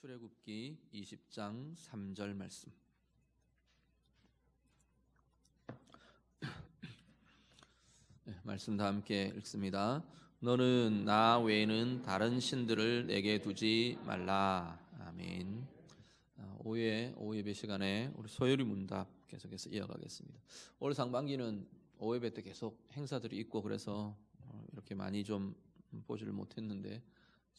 출애굽기 20장 3절 말씀. 말씀 다 함께 읽습니다. 너는 나 외에는 다른 신들을 내게 두지 말라. 아멘. 오후 예배 시간에 우리 소요리 문답 계속해서 이어가겠습니다. 올 상반기는 오후 예배 때 계속 행사들이 있고 그래서 이렇게 많이 좀 보지를 못했는데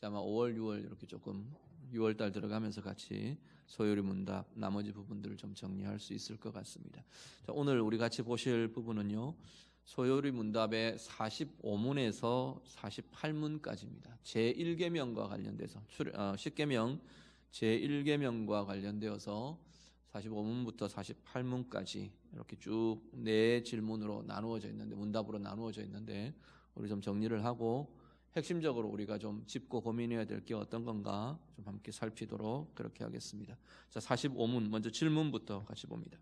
아마 5월, 6월 이렇게 조금 6월달 들어가면서 같이 소요리 문답 나머지 부분들을 좀 정리할 수 있을 것 같습니다. 자, 오늘 우리 같이 보실 부분은요, 소요리 문답의 45문에서 48문까지입니다. 제1계명과 관련돼서 10계명 제1계명과 관련되어서 45문부터 48문까지 이렇게 쭉 네 질문으로 나누어져 있는데, 문답으로 나누어져 있는데 우리 좀 정리를 하고 핵심적으로 우리가 좀 짚고 고민해야 될 게 어떤 건가 좀 함께 살피도록 그렇게 하겠습니다. 자, 45문 먼저 질문부터 같이 봅니다.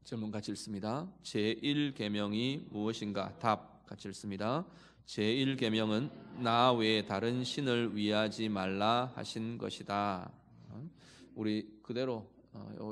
질문 같이 읽습니다. 제1계명이 무엇인가? 답 같이 읽습니다. 제1계명은 나 외에 다른 신을 위하지 말라 하신 것이다. 우리 그대로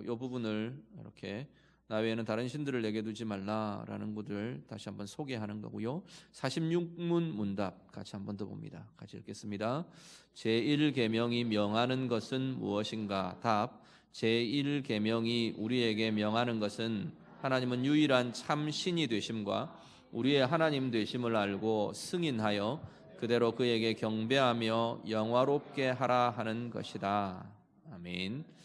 이 부분을 이렇게 나 외에는 다른 신들을 내게 두지 말라라는 것을 다시 한번 소개하는 거고요. 46문 문답 같이 한번 더 봅니다. 같이 읽겠습니다. 제1계명이 명하는 것은 무엇인가? 답. 제1계명이 우리에게 명하는 것은 하나님은 유일한 참 신이 되심과 우리의 하나님 되심을 알고 승인하여 그대로 그에게 경배하며 영화롭게 하라 하는 것이다. 아멘.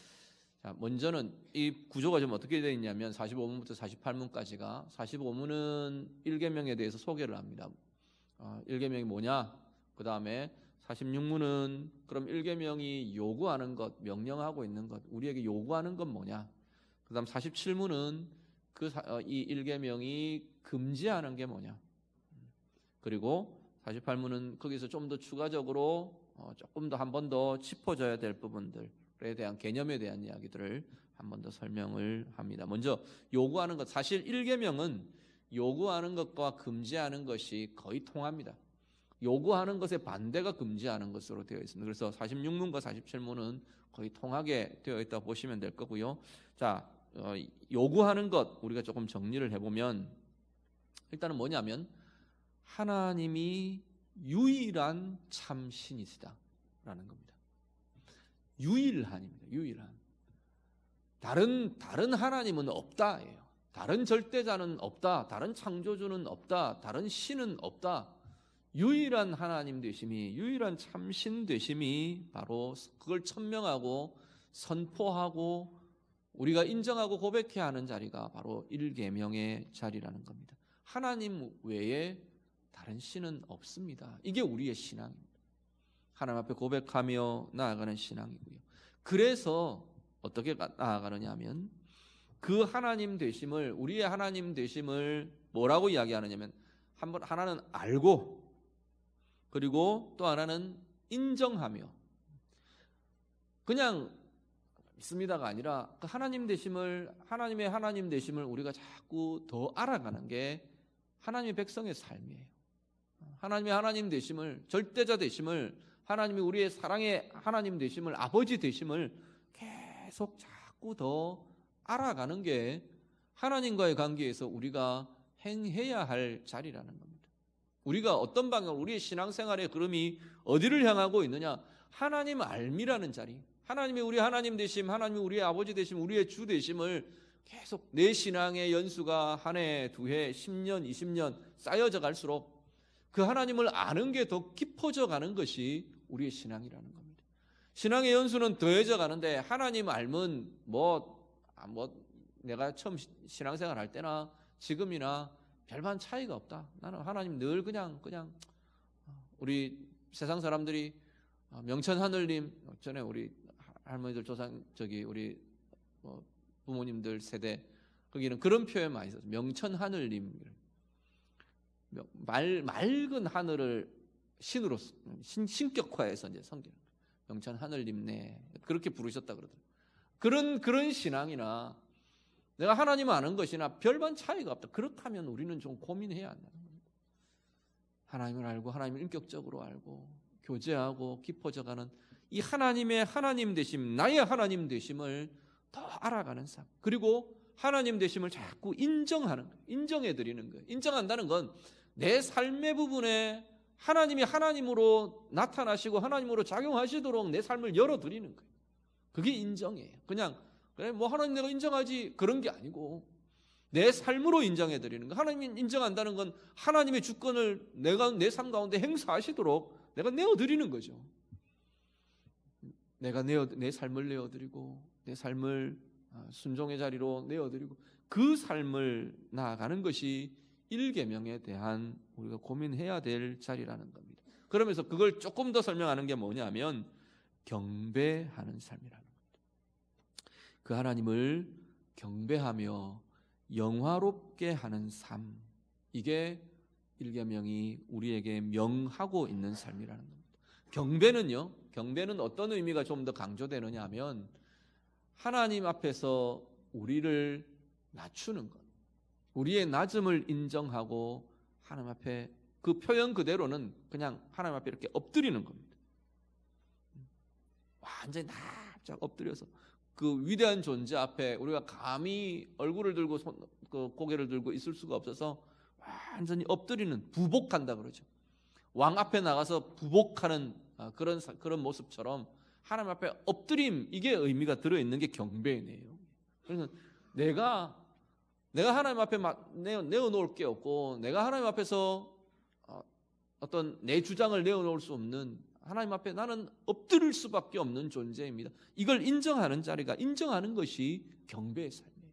자, 먼저는 이 구조가 좀 어떻게 되어 있냐면 45문부터 48문까지가 45문은 1계명에 대해서 소개를 합니다. 1계명이 뭐냐? 그 다음에 46문은 그럼 1계명이 요구하는 것, 명령하고 있는 것, 우리에게 요구하는 건 뭐냐? 그 다음 47문은 이 1계명이 금지하는 게 뭐냐? 그리고 48문은 거기서 좀 더 추가적으로 조금 더 한 번 더 짚어줘야 될 부분들에 대한 개념에 대한 이야기들을 한 번 더 설명을 합니다. 먼저 요구하는 것, 사실 1계명은 요구하는 것과 금지하는 것이 거의 통합니다. 요구하는 것의 반대가 금지하는 것으로 되어 있습니다. 그래서 46문과 47문은 거의 통하게 되어 있다고 보시면 될 거고요. 자, 요구하는 것 우리가 조금 정리를 해보면 일단은 뭐냐면 하나님이 유일한 참 신이시다라는 겁니다. 유일한입니다. 유일한. 다른 하나님은 없다예요. 다른 절대자는 없다. 다른 창조주는 없다. 다른 신은 없다. 유일한 하나님 되심이, 유일한 참신 되심이 바로 그걸 천명하고 선포하고 우리가 인정하고 고백해야 하는 자리가 바로 1계명의 자리라는 겁니다. 하나님 외에 다른 신은 없습니다. 이게 우리의 신앙입니다. 하나님 앞에 고백하며 나아가는 신앙이고요. 그래서 어떻게 나아가느냐 하면 그 하나님 되심을, 우리의 하나님 되심을 뭐라고 이야기하느냐면 하나는 알고 그리고 또 하나는 인정하며, 그냥 믿습니다가 아니라 그 하나님 되심을, 하나님의 하나님 되심을 우리가 자꾸 더 알아가는 게 하나님의 백성의 삶이에요. 하나님의 하나님 되심을, 절대자 되심을, 하나님이 우리의 사랑의 하나님 되심을, 아버지 되심을 계속 자꾸 더 알아가는 게 하나님과의 관계에서 우리가 행해야 할 자리라는 겁니다. 우리가 어떤 방향, 우리의 신앙생활의 걸음이 어디를 향하고 있느냐? 하나님 알미라는 자리, 하나님이 우리 하나님 되심, 하나님이 우리의 아버지 되심, 우리의 주 되심을 계속 내 신앙의 연수가 한 해, 두 해, 10년, 20년 쌓여져 갈수록 그 하나님을 아는 게 더 깊어져 가는 것이 우리의 신앙이라는 겁니다. 신앙의 연수는 더해져 가는데 하나님 알면 내가 처음 신앙생활 할 때나 지금이나 별반 차이가 없다. 나는 하나님 늘 그냥 우리 세상 사람들이 명천 하늘님, 전에 우리 할머니들 우리 부모님들 세대 거기는 그런 표현 많이 썼어요. 명천 하늘님. 맑은 하늘을 신으로 신격화해서 이제 성경 명천 하늘님네 그렇게 부르셨다 그러더라고요. 그런 신앙이나 내가 하나님을 아는 것이나 별반 차이가 없다. 그렇다면 우리는 좀 고민해야 한다는 겁니다. 하나님을 알고 하나님을 인격적으로 알고 교제하고 깊어져가는 이 하나님의 하나님 되심, 나의 하나님 되심을 더 알아가는 삶, 그리고 하나님 되심을 자꾸 인정하는 거예요. 인정해 드리는 거예요. 인정한다는 건 내 삶의 부분에 하나님이 하나님으로 나타나시고 하나님으로 작용하시도록 내 삶을 열어드리는 거예요. 그게 인정이에요. 그냥 그래 뭐 하나님 내가 인정하지 그런 게 아니고 내 삶으로 인정해 드리는 거. 하나님이 인정한다는 건 하나님의 주권을 내가 내 삶 가운데 행사하시도록 내가 내어 드리는 거죠. 내가 내 삶을 내어 드리고 내 삶을 순종의 자리로 내어 드리고 그 삶을 나아가는 것이 1계명에 대한 우리가 고민해야 될 자리라는 겁니다. 그러면서 그걸 조금 더 설명하는 게 뭐냐면 경배하는 삶이라는 겁니다. 그 하나님을 경배하며 영화롭게 하는 삶, 이게 1계명이 우리에게 명하고 있는 삶이라는 겁니다. 경배는 어떤 의미가 좀 더 강조되느냐 하면 하나님 앞에서 우리를 낮추는 것, 우리의 낮음을 인정하고 하나님 앞에 그 표현 그대로는 그냥 하나님 앞에 이렇게 엎드리는 겁니다. 완전히 납작 엎드려서 그 위대한 존재 앞에 우리가 감히 얼굴을 들고 고개를 들고 있을 수가 없어서 완전히 엎드리는, 부복한다 그러죠. 왕 앞에 나가서 부복하는 그런 모습처럼 하나님 앞에 엎드림, 이게 의미가 들어있는 게 경배네요. 그래서 내가 하나님 앞에 내어놓을 게 없고 내가 하나님 앞에서 어떤 내 주장을 내어놓을 수 없는, 하나님 앞에 나는 엎드릴 수밖에 없는 존재입니다. 이걸 인정하는 자리가, 인정하는 것이 경배의 삶이에요.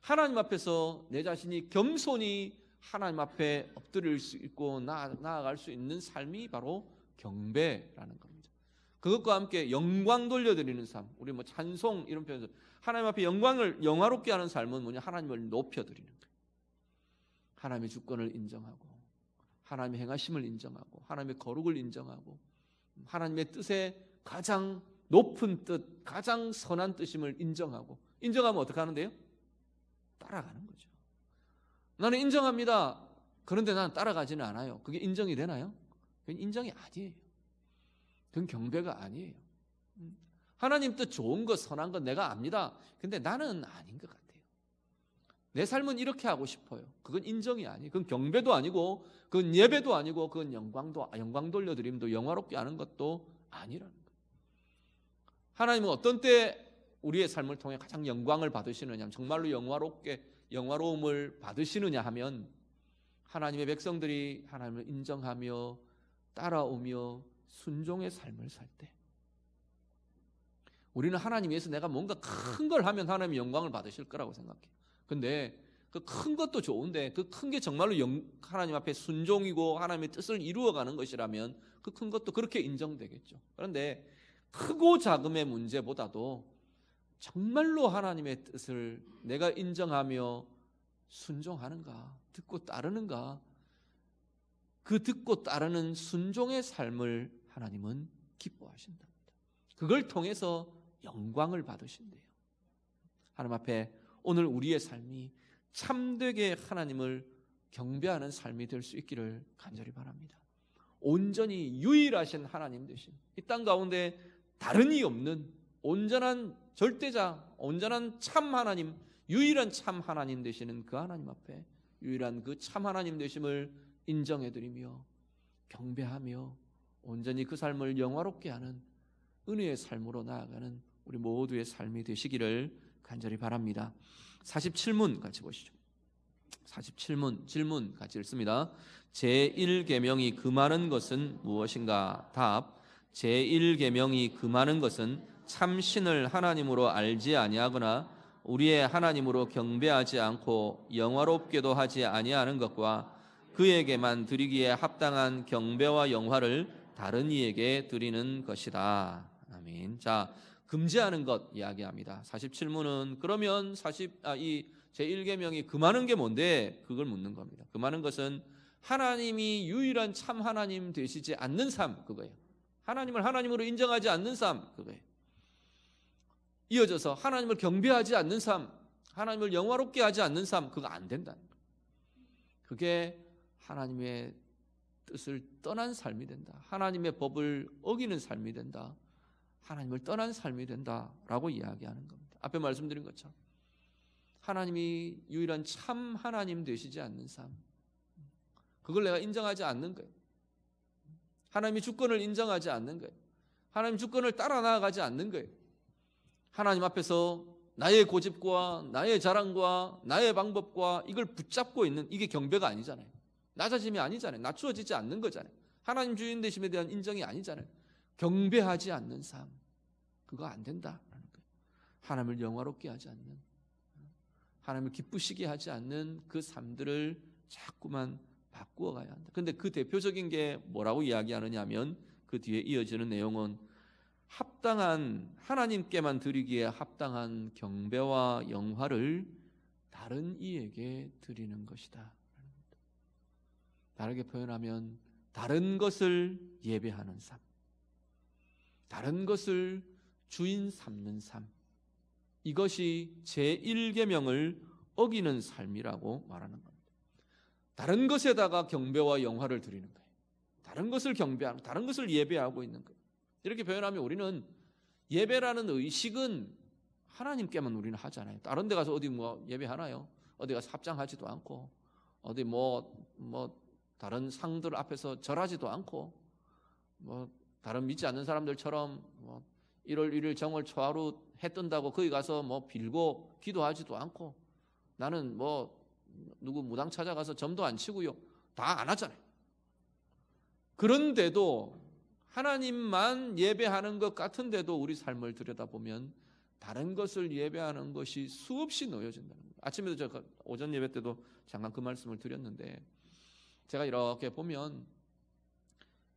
하나님 앞에서 내 자신이 겸손히 하나님 앞에 엎드릴 수 있고 나아갈 수 있는 삶이 바로 경배라는 겁니다. 그것과 함께 영광 돌려드리는 삶, 우리 뭐 찬송 이런 표현에서 하나님 앞에 영광을 영화롭게 하는 삶은 뭐냐? 하나님을 높여드리는 거예요. 하나님의 주권을 인정하고 하나님의 행하심을 인정하고 하나님의 거룩을 인정하고 하나님의 뜻에 가장 높은 뜻, 가장 선한 뜻임을 인정하면 어떻게 하는데요? 따라가는 거죠. 나는 인정합니다. 그런데 나는 따라가지는 않아요. 그게 인정이 되나요? 그건 인정이 아니에요. 그건 경배가 아니에요. 하나님 뜻 좋은 것, 선한 것 내가 압니다. 근데 나는 아닌 것 같아요. 내 삶은 이렇게 하고 싶어요. 그건 인정이 아니에요. 그건 경배도 아니고 그건 예배도 아니고 그건 영광 돌려드림도 영화롭게 하는 것도 아니라는 거예요. 하나님은 어떤 때 우리의 삶을 통해 가장 영광을 받으시느냐, 정말로 영화로움을 받으시느냐 하면 하나님의 백성들이 하나님을 인정하며 따라오며 순종의 삶을 살 때, 우리는 하나님 위해서 내가 뭔가 큰 걸 하면 하나님이 영광을 받으실 거라고 생각해요. 근데 그 큰 것도 좋은데 그 큰 게 정말로 하나님 앞에 순종이고 하나님의 뜻을 이루어가는 것이라면 그 큰 것도 그렇게 인정되겠죠. 그런데 크고 작음의 문제보다도 정말로 하나님의 뜻을 내가 인정하며 순종하는가, 듣고 따르는가, 그 듣고 따르는 순종의 삶을 하나님은 기뻐하신답니다. 그걸 통해서 영광을 받으신대요. 하나님 앞에 오늘 우리의 삶이 참되게 하나님을 경배하는 삶이 될 수 있기를 간절히 바랍니다. 온전히 유일하신 하나님 되신, 이 땅 가운데 다른 이 없는 온전한 절대자, 온전한 참 하나님, 유일한 참 하나님 되시는 그 하나님 앞에 유일한 그 참 하나님 되심을 인정해드리며 경배하며 온전히 그 삶을 영화롭게 하는 은혜의 삶으로 나아가는 우리 모두의 삶이 되시기를 간절히 바랍니다. 47문 같이 보시죠. 47문 질문 같이 읽습니다. 제1계명이 금하는 것은 무엇인가? 답. 제1계명이 금하는 것은 참신을 하나님으로 알지 아니하거나 우리의 하나님으로 경배하지 않고 영화롭게도 하지 아니하는 것과 그에게만 드리기에 합당한 경배와 영화를 다른 이에게 드리는 것이다. 아멘. 자, 금지하는 것 이야기합니다. 47문은 그러면 이 제1계명이 금하는 게 뭔데? 그걸 묻는 겁니다. 금하는 것은 하나님이 유일한 참 하나님 되시지 않는 삶, 그거예요. 하나님을 하나님으로 인정하지 않는 삶, 그거예요. 이어져서 하나님을 경배하지 않는 삶, 하나님을 영화롭게 하지 않는 삶, 그거 안 된다는 거예요. 그게 하나님의 뜻을 떠난 삶이 된다. 하나님의 법을 어기는 삶이 된다. 하나님을 떠난 삶이 된다라고 이야기하는 겁니다. 앞에 말씀드린 것처럼 하나님이 유일한 참 하나님 되시지 않는 삶, 그걸 내가 인정하지 않는 거예요. 하나님이 주권을 인정하지 않는 거예요. 하나님 주권을 따라 나아가지 않는 거예요. 하나님 앞에서 나의 고집과 나의 자랑과 나의 방법과 이걸 붙잡고 있는, 이게 경배가 아니잖아요. 낮아짐이 아니잖아요. 낮추어지지 않는 거잖아요. 하나님 주인 되심에 대한 인정이 아니잖아요. 경배하지 않는 삶, 그거 안 된다라는 거예요. 하나님을 영화롭게 하지 않는, 하나님을 기쁘시게 하지 않는 그 삶들을 자꾸만 바꾸어 가야 한다. 근데 그 대표적인 게 뭐라고 이야기하느냐 하면 그 뒤에 이어지는 내용은 합당한, 하나님께만 드리기에 합당한 경배와 영화를 다른 이에게 드리는 것이다. 다르게 표현하면 다른 것을 예배하는 삶, 다른 것을 주인 삼는 삶, 이것이 제1계명을 어기는 삶이라고 말하는 겁니다. 다른 것에다가 경배와 영화를 드리는 거예요. 다른 것을 경배하는, 다른 것을 예배하고 있는 거예요. 이렇게 표현하면 우리는 예배라는 의식은 하나님께만 우리는 하잖아요. 다른 데 가서 어디 뭐 예배하나요? 어디 가서 합장하지도 않고, 어디 다른 상들 앞에서 절하지도 않고, 다른 믿지 않는 사람들처럼 1월 1일 정월 초하루 해 뜬다고 거기 가서 빌고 기도하지도 않고, 나는 누구 무당 찾아가서 점도 안 치고요, 다 안 하잖아요. 그런데도 하나님만 예배하는 것 같은데도 우리 삶을 들여다보면 다른 것을 예배하는 것이 수없이 놓여진다는 거예요. 아침에도 제가 오전 예배 때도 잠깐 그 말씀을 드렸는데, 제가 이렇게 보면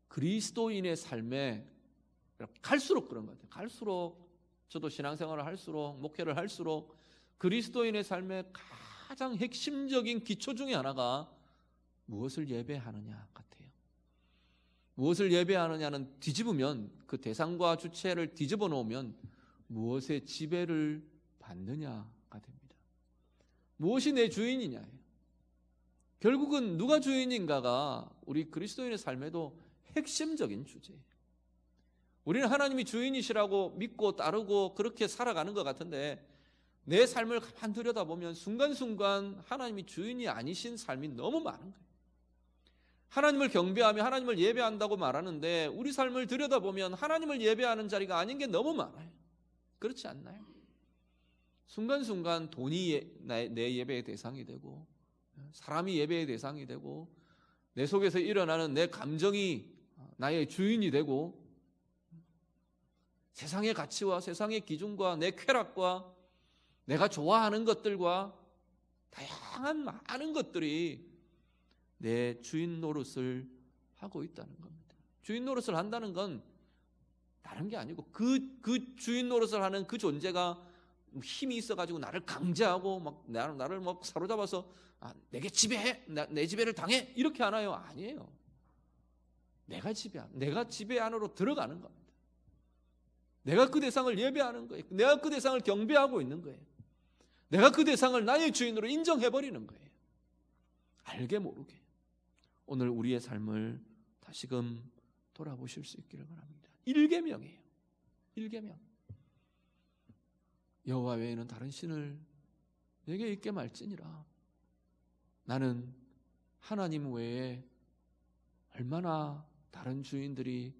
그리스도인의 삶에 갈수록 그런 것 같아요. 갈수록 저도 신앙생활을 할수록, 목회를 할수록 그리스도인의 삶의 가장 핵심적인 기초 중에 하나가 무엇을 예배하느냐 같아요. 무엇을 예배하느냐는 뒤집으면, 그 대상과 주체를 뒤집어 놓으면 무엇의 지배를 받느냐가 됩니다. 무엇이 내 주인이냐예요. 결국은 누가 주인인가가 우리 그리스도인의 삶에도 핵심적인 주제예요. 우리는 하나님이 주인이시라고 믿고 따르고 그렇게 살아가는 것 같은데, 내 삶을 가만 들여다보면 순간순간 하나님이 주인이 아니신 삶이 너무 많은 거예요. 하나님을 경배하며 하나님을 예배한다고 말하는데 우리 삶을 들여다보면 하나님을 예배하는 자리가 아닌 게 너무 많아요. 그렇지 않나요? 순간순간 돈이 내 예배의 대상이 되고, 사람이 예배의 대상이 되고, 내 속에서 일어나는 내 감정이 나의 주인이 되고, 세상의 가치와 세상의 기준과 내 쾌락과 내가 좋아하는 것들과 다양한 많은 것들이 내 주인 노릇을 하고 있다는 겁니다. 주인 노릇을 한다는 건 다른 게 아니고 그 주인 노릇을 하는 그 존재가 힘이 있어가지고 나를 강제하고 나를 사로잡아서 내게 지배해, 내 지배를 당해, 이렇게 하나요? 아니에요. 내가 지배 안으로 들어가는 겁니다. 내가 그 대상을 예배하는 거예요. 내가 그 대상을 경배하고 있는 거예요. 내가 그 대상을 나의 주인으로 인정해버리는 거예요. 알게 모르게. 오늘 우리의 삶을 다시금 돌아보실 수 있기를 바랍니다. 1계명이에요. 1계명. 여호와 외에는 다른 신을 내게 있게 말지니라. 나는 하나님 외에 얼마나 다른 주인들이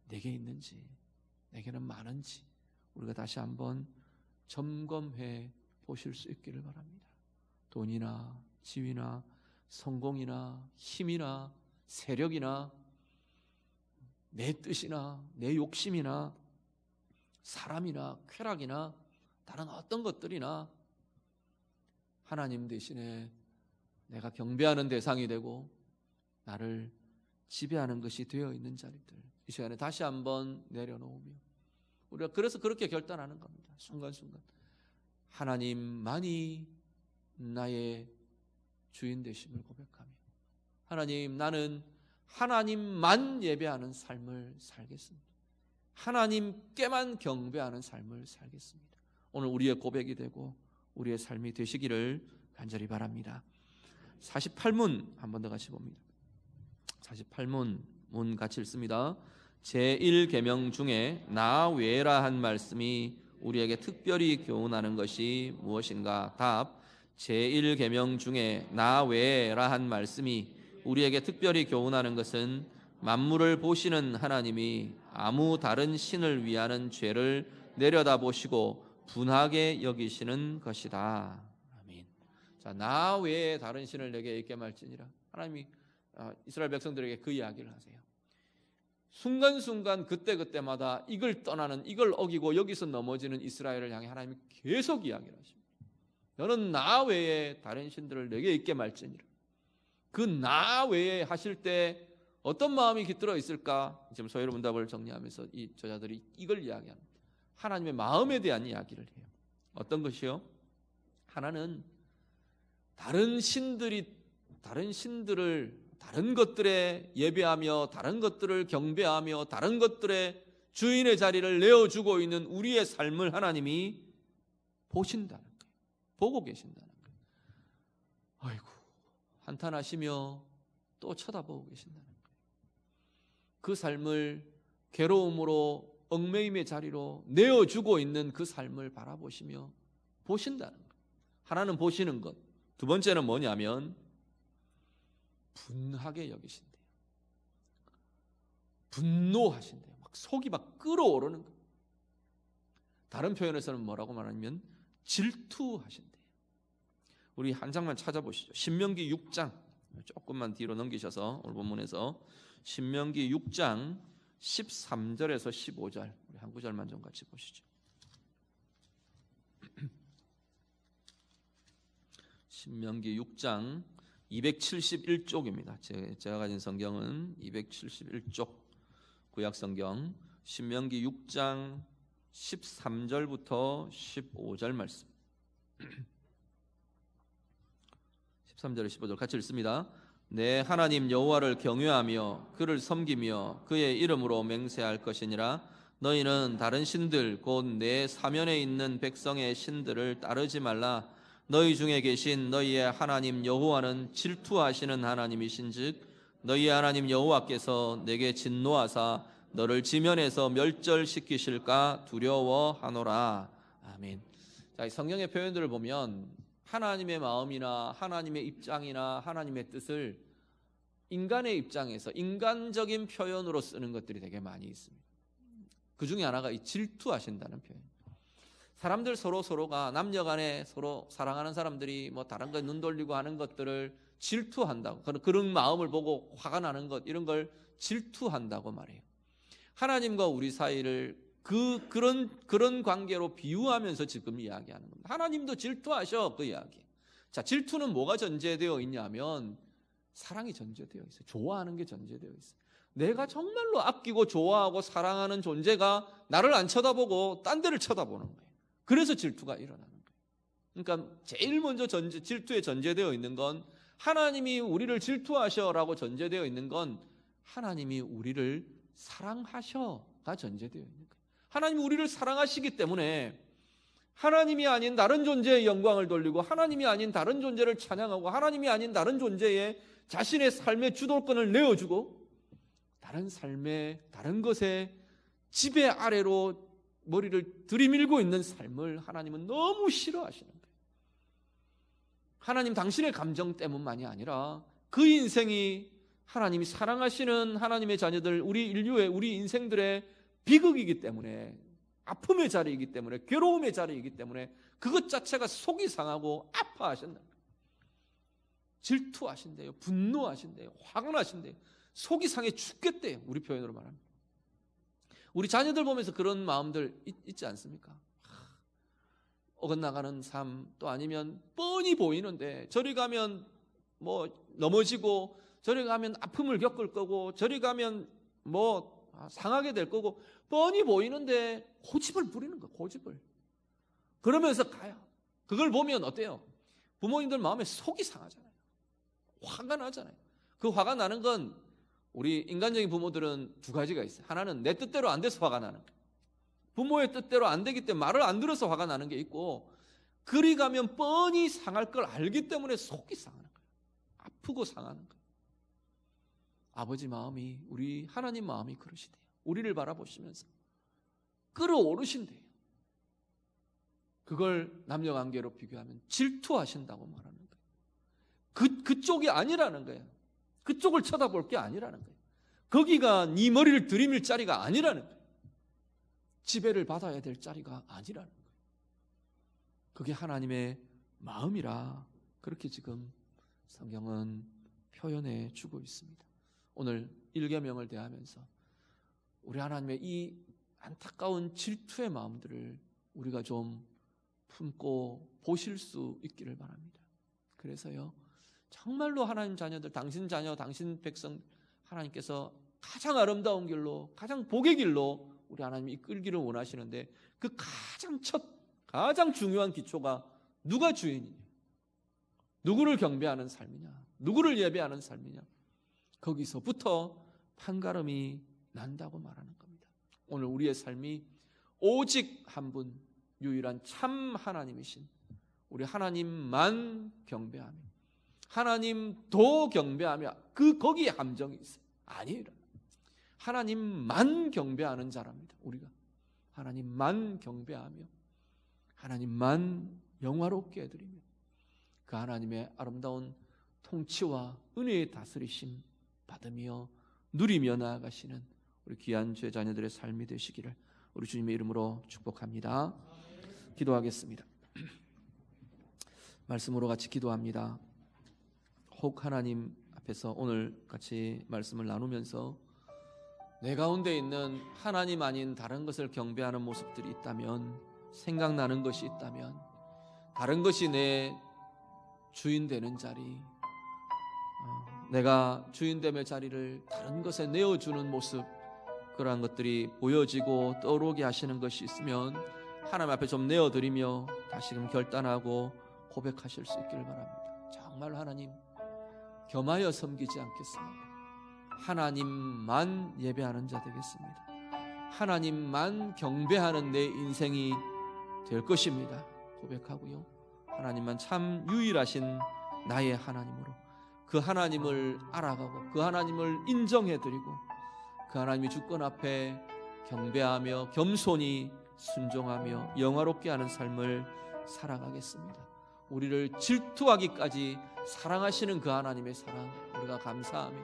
내게 있는지, 내게는 많은지 우리가 다시 한번 점검해 보실 수 있기를 바랍니다. 돈이나 지위나 성공이나 힘이나 세력이나 내 뜻이나 내 욕심이나 사람이나 쾌락이나 다른 어떤 것들이나 하나님 대신에 내가 경배하는 대상이 되고 나를 지배하는 것이 되어 있는 자리들, 이 시간에 다시 한번 내려놓으며 우리가 그래서 그렇게 결단하는 겁니다. 순간순간 하나님만이 나의 주인 되심을 고백하며, 하나님, 나는 하나님만 예배하는 삶을 살겠습니다. 하나님께만 경배하는 삶을 살겠습니다. 오늘 우리의 고백이 되고 우리의 삶이 되시기를 간절히 바랍니다. 48문 한 번 더 같이 봅니다. 48문 같이 읽습니다. 제1계명 중에 나 외라 한 말씀이 우리에게 특별히 교훈하는 것이 무엇인가? 답. 제1계명 중에 나 외라 한 말씀이 우리에게 특별히 교훈하는 것은 만물을 보시는 하나님이 아무 다른 신을 위하는 죄를 내려다보시고 분하게 여기시는 것이다. 아멘. 자, 나 외에 다른 신을 내게 있게 말지니라. 하나님이 이스라엘 백성들에게 그 이야기를 하세요. 순간순간 그때그때마다 이걸 떠나는, 이걸 어기고 여기서 넘어지는 이스라엘을 향해 하나님이 계속 이야기를 하십니다. 너는 나 외에 다른 신들을 내게 있게 말지니라. 그 나 외에 하실 때 어떤 마음이 깃들어 있을까? 지금 소요의 문답을 정리하면서 이 저자들이 이걸 이야기합니다. 하나님의 마음에 대한 이야기를 해요. 어떤 것이요? 하나는 다른 신들을 다른 것들에 예배하며 다른 것들을 경배하며 다른 것들의 주인의 자리를 내어주고 있는 우리의 삶을 하나님이 보신다는 거예요. 보고 계신다는 거예요. 아이고, 한탄하시며 또 쳐다보고 계신다는 거예요. 그 삶을 괴로움으로 얽매임의 자리로 내어주고 있는 그 삶을 바라보시며 보신다는 거예요. 하나는 보시는 것. 두 번째는 뭐냐면 분하게 여기신대요. 분노하신대요. 막 속이 막 끓어오르는 거예요. 다른 표현에서는 뭐라고 말하냐면 질투하신대요. 우리 한 장만 찾아보시죠. 신명기 6장 조금만 뒤로 넘기셔서 오늘 본문에서 신명기 6장 13절에서 15절 우리 한 구절만 좀 같이 보시죠. 신명기 6장 271쪽입니다. 제가 가진 성경은 271쪽 구약성경 신명기 6장 13절부터 15절 말씀 13절 15절 같이 읽습니다. 내 하나님 여호와를 경외하며 그를 섬기며 그의 이름으로 맹세할 것이니라. 너희는 다른 신들 곧 내 사면에 있는 백성의 신들을 따르지 말라. 너희 중에 계신 너희의 하나님 여호와는 질투하시는 하나님이신즉 너희의 하나님 여호와께서 내게 진노하사 너를 지면에서 멸절시키실까 두려워하노라. 아멘. 자, 이 성경의 표현들을 보면 하나님의 마음이나 하나님의 입장이나 하나님의 뜻을 인간의 입장에서 인간적인 표현으로 쓰는 것들이 되게 많이 있습니다. 그 중에 하나가 이 질투하신다는 표현. 사람들 서로가 남녀간에 서로 사랑하는 사람들이 뭐 다른 거에 눈 돌리고 하는 것들을 질투한다고, 그런 마음을 보고 화가 나는 것, 이런 걸 질투한다고 말해요. 하나님과 우리 사이를 그런 관계로 비유하면서 지금 이야기하는 겁니다. 하나님도 질투하셔, 그 이야기. 자, 질투는 뭐가 전제되어 있냐면 사랑이 전제되어 있어요. 좋아하는 게 전제되어 있어요. 내가 정말로 아끼고 좋아하고 사랑하는 존재가 나를 안 쳐다보고 딴 데를 쳐다보는 거예요. 그래서 질투가 일어나는 거예요. 그러니까 제일 먼저 질투에 전제되어 있는 건 하나님이 우리를 질투하셔라고 전제되어 있는 건 하나님이 우리를 사랑하셔가 전제되어 있는 거예요. 하나님이 우리를 사랑하시기 때문에 하나님이 아닌 다른 존재의 영광을 돌리고 하나님이 아닌 다른 존재를 찬양하고 하나님이 아닌 다른 존재에 자신의 삶의 주도권을 내어주고 다른 삶의 다른 것에 지배 아래로 머리를 들이밀고 있는 삶을 하나님은 너무 싫어하시는 거예요. 하나님 당신의 감정 때문만이 아니라 그 인생이 하나님이 사랑하시는 하나님의 자녀들, 우리 인류의 우리 인생들의 비극이기 때문에, 아픔의 자리이기 때문에, 괴로움의 자리이기 때문에 그것 자체가 속이 상하고 아파하신다. 질투하신대요. 분노하신대요. 화가 나신대요. 속이 상해 죽겠대요. 우리 표현으로 말하면. 우리 자녀들 보면서 그런 마음들 있지 않습니까? 어긋나가는 삶, 또 아니면 뻔히 보이는데 저리 가면 뭐 넘어지고 저리 가면 아픔을 겪을 거고 저리 가면 뭐 상하게 될 거고 뻔히 보이는데 고집을 부리는 거예요. 고집을. 그러면서 가요. 그걸 보면 어때요? 부모님들 마음에 속이 상하잖아요. 화가 나잖아요. 그 화가 나는 건 우리 인간적인 부모들은 두 가지가 있어요. 하나는 내 뜻대로 안 돼서 화가 나는 거예요. 부모의 뜻대로 안 되기 때문에 말을 안 들어서 화가 나는 게 있고, 그리 가면 뻔히 상할 걸 알기 때문에 속이 상하는 거예요. 아프고 상하는 거예요. 아버지 마음이, 우리 하나님 마음이 그러시대요. 우리를 바라보시면서 끌어오르신대요. 그걸 남녀관계로 비교하면 질투하신다고 말하는 거예요. 그쪽이 아니라는 거예요. 그쪽을 쳐다볼 게 아니라는 거예요. 거기가 네 머리를 들이밀 자리가 아니라는 거예요. 지배를 받아야 될 자리가 아니라는 거예요. 그게 하나님의 마음이라 그렇게 지금 성경은 표현해 주고 있습니다. 오늘 일계명을 대하면서 우리 하나님의 이 안타까운 질투의 마음들을 우리가 좀 품고 보실 수 있기를 바랍니다. 그래서요, 정말로 하나님 자녀들, 당신 자녀, 당신 백성, 하나님께서 가장 아름다운 길로, 가장 복의 길로 우리 하나님이 이끌기를 원하시는데, 그 가장 중요한 기초가 누가 주인이냐, 누구를 경배하는 삶이냐, 누구를 예배하는 삶이냐, 거기서부터 판가름이 난다고 말하는 겁니다. 오늘 우리의 삶이 오직 한 분, 유일한 참 하나님이신 우리 하나님만 경배하며, 하나님도 경배하며, 거기에 함정이 있어요. 아니에요. 하나님만 경배하는 자랍니다. 우리가 하나님만 경배하며 하나님만 영화롭게 해드리며 그 하나님의 아름다운 통치와 은혜의 다스리심 받으며 누리며 나아가시는 우리 귀한 제자녀들의 삶이 되시기를 우리 주님의 이름으로 축복합니다. 기도하겠습니다. 말씀으로 같이 기도합니다. 혹 하나님 앞에서 오늘 같이 말씀을 나누면서 내 가운데 있는 하나님 아닌 다른 것을 경배하는 모습들이 있다면, 생각나는 것이 있다면, 다른 것이 내 주인 되는 자리, 내가 주인됨의 자리를 다른 것에 내어주는 모습, 그러한 것들이 보여지고 떠오르게 하시는 것이 있으면 하나님 앞에 좀 내어드리며 다시금 결단하고 고백하실 수 있기를 바랍니다. 정말 하나님 겸하여 섬기지 않겠습니다. 하나님만 예배하는 자 되겠습니다. 하나님만 경배하는 내 인생이 될 것입니다. 고백하고요, 하나님만 참 유일하신 나의 하나님으로 그 하나님을 알아가고 그 하나님을 인정해드리고 그 하나님이 주권 앞에 경배하며 겸손히 순종하며 영화롭게 하는 삶을 살아가겠습니다. 우리를 질투하기까지 사랑하시는 그 하나님의 사랑, 우리가 감사하며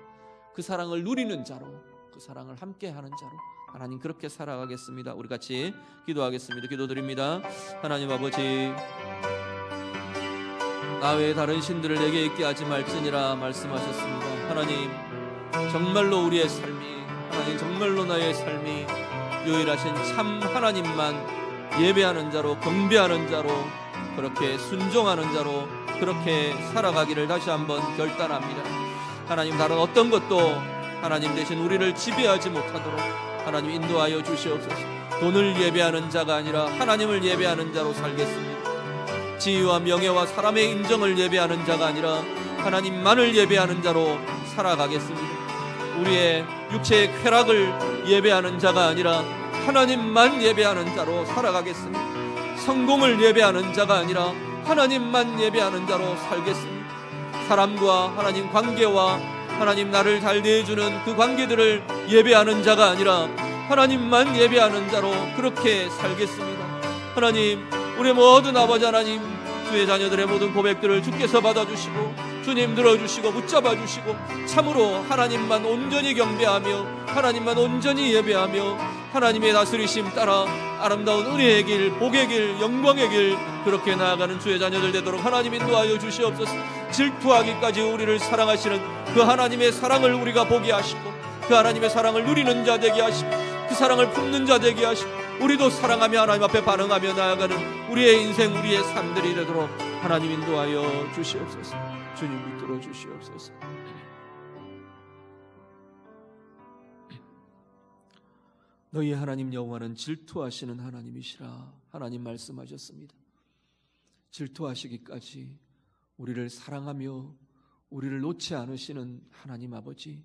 그 사랑을 누리는 자로, 그 사랑을 함께하는 자로 하나님 그렇게 살아가겠습니다. 우리 같이 기도하겠습니다. 기도드립니다. 하나님 아버지, 나 외에 다른 신들을 내게 있게 하지 말지니라 말씀하셨습니다. 하나님, 정말로 우리의 삶이, 하나님 정말로 나의 삶이 유일하신 참 하나님만 예배하는 자로, 경배하는 자로, 그렇게 순종하는 자로 그렇게 살아가기를 다시 한번 결단합니다. 하나님, 다른 어떤 것도 하나님 대신 우리를 지배하지 못하도록 하나님 인도하여 주시옵소서. 돈을 예배하는 자가 아니라 하나님을 예배하는 자로 살겠습니다. 지위와 명예와 사람의 인정을 예배하는 자가 아니라 하나님만을 예배하는 자로 살아가겠습니다. 우리의 육체의 쾌락을 예배하는 자가 아니라 하나님만 예배하는 자로 살아가겠습니다. 성공을 예배하는 자가 아니라 하나님만 예배하는 자로 살겠습니다. 사람과 하나님 관계와 하나님 나를 잘 대해주는 그 관계들을 예배하는 자가 아니라 하나님만 예배하는 자로 그렇게 살겠습니다. 하나님, 우리 모든 아버지 하나님, 주의 자녀들의 모든 고백들을 주께서 받아주시고 주님 들어주시고 붙잡아 주시고 참으로 하나님만 온전히 경배하며 하나님만 온전히 예배하며 하나님의 다스리심 따라 아름다운 은혜의 길, 복의 길, 영광의 길 그렇게 나아가는 주의 자녀들 되도록 하나님 인도하여 주시옵소서. 질투하기까지 우리를 사랑하시는 그 하나님의 사랑을 우리가 보게 하시고 그 하나님의 사랑을 누리는 자 되게 하시고 그 사랑을 품는 자 되게 하시고 우리도 사랑하며 하나님 앞에 반응하며 나아가는 우리의 인생, 우리의 삶들이 되도록 하나님 인도하여 주시옵소서. 주님 붙들어 주시옵소서. 너희 하나님 여호와는 질투하시는 하나님이시라 하나님 말씀하셨습니다. 질투하시기까지 우리를 사랑하며 우리를 놓지 않으시는 하나님 아버지,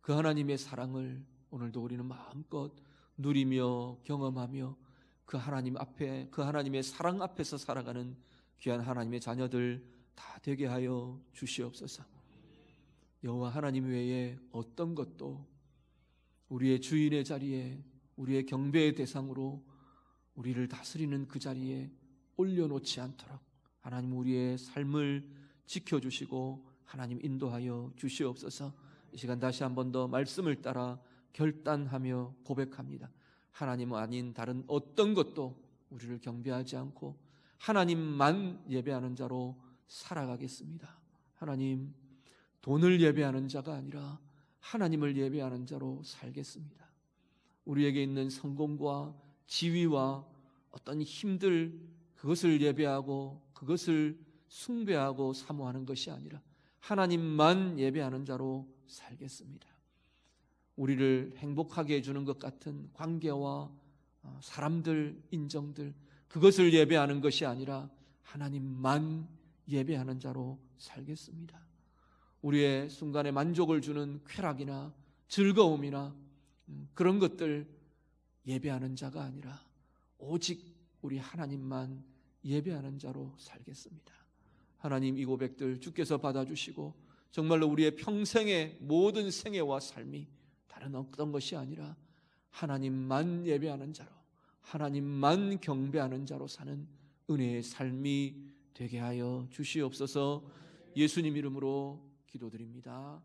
그 하나님의 사랑을 오늘도 우리는 마음껏 누리며 경험하며 그 하나님 앞에, 그 하나님의 사랑 앞에서 살아가는 귀한 하나님의 자녀들 다 되게 하여 주시옵소서. 여호와 하나님 외에 어떤 것도 우리의 주인의 자리에, 우리의 경배의 대상으로 우리를 다스리는 그 자리에 올려놓지 않도록 하나님 우리의 삶을 지켜주시고 하나님 인도하여 주시옵소서. 이 시간 다시 한 번 더 말씀을 따라 결단하며 고백합니다. 하나님 아닌 다른 어떤 것도 우리를 경배하지 않고 하나님만 예배하는 자로 살아가겠습니다. 하나님, 돈을 예배하는 자가 아니라 하나님을 예배하는 자로 살겠습니다. 우리에게 있는 성공과 지위와 어떤 힘들, 그것을 예배하고 그것을 숭배하고 사모하는 것이 아니라 하나님만 예배하는 자로 살겠습니다. 우리를 행복하게 해주는 것 같은 관계와 사람들, 인정들, 그것을 예배하는 것이 아니라 하나님만 예배하는 자로 살겠습니다. 우리의 순간에 만족을 주는 쾌락이나 즐거움이나 그런 것들 예배하는 자가 아니라 오직 우리 하나님만 예배하는 자로 살겠습니다. 하나님, 이 고백들 주께서 받아주시고 정말로 우리의 평생의 모든 생애와 삶이 다른 어떤 것이 아니라 하나님만 예배하는 자로, 하나님만 경배하는 자로 사는 은혜의 삶이 되게 하여 주시옵소서. 예수님 이름으로 기도드립니다.